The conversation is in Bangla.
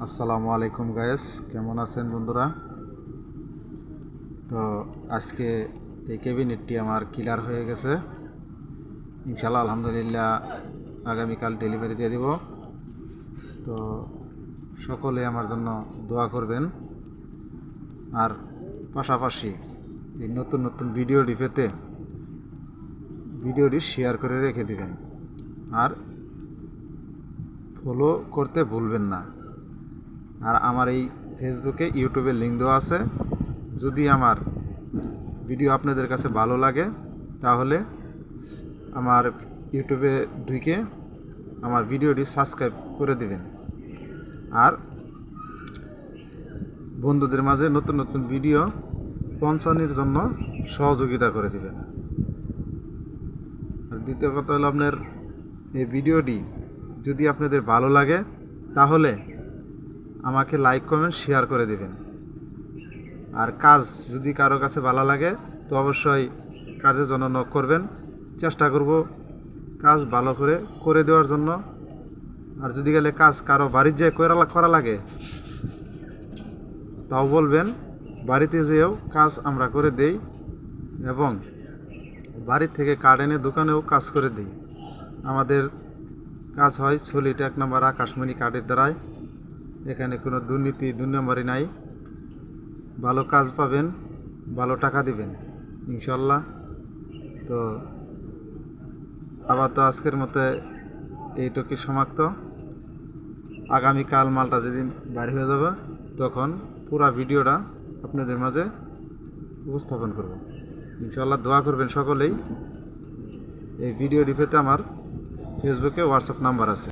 আসসালামু আলাইকুম গায়েস, কেমন আছেন বন্ধুরা? তো আজকে এই ক্যাবিনেটটি আমার ক্লিয়ার হয়ে গেছে। ইনশাআল্লাহ আলহামদুলিল্লাহ আগামীকাল ডেলিভারি দিয়ে দিব। তো সকলে আমার জন্য দোয়া করবেন, আর পাশাপাশি এই নতুন নতুন ভিডিওটি পেতে ভিডিওটি শেয়ার করে রেখে দিবেন, আর ফলো করতে ভুলবেন না। আর আমার এই ফেসবুকে ইউটিউবে লিঙ্ক দেওয়া আছে। যদি আমার ভিডিও আপনাদের কাছে ভালো লাগে তাহলে আমার ইউটিউবে ঢুকে আমার ভিডিওটি সাবস্ক্রাইব করে দিবেন, আর বন্ধুদের মাঝে নতুন নতুন ভিডিও পৌঁছানোর জন্য সহযোগিতা করে দিবেন। আর দ্বিতীয় কথা হলো, আপনার এই ভিডিওটি যদি আপনাদের ভালো লাগে তাহলে আমাকে লাইক কমেন্ট শেয়ার করে দিবেন। আর কাজ যদি কারো কাছে ভালো লাগে তো অবশ্যই কাজের জন্য নক করবেন, চেষ্টা করব কাজ ভালো করে দেওয়ার জন্য। আর যদি গেলে কাজ কারো বাড়ির যেয়ে করা লাগে তাও বলবেন, বাড়িতে যেয়েও কাজ আমরা করে দেই, এবং বাড়ি থেকে কার্ড এনে দোকানেও কাজ করে দিই। আমাদের কাজ হয় সলিড 1 নম্বর আকাশমণি কার্ডের দ্বারাই। এখানে কোনো দুর্নীতি 2 নম্বরই নাই। ভালো কাজ পাবেন, ভালো টাকা দিবেন ইনশাল্লাহ। তো আবার তো আজকের মতো এইটুকুই সমাপ্ত। আগামীকাল মালটা যেদিন বাড়ি হয়ে যাবে তখন পুরো ভিডিওটা আপনাদের মাঝে উপস্থাপন করব ইনশাল্লাহ। দোয়া করবেন সকলেই। এই ভিডিওটি পেতে আমার ফেসবুকে হোয়াটসঅ্যাপ নাম্বার আছে।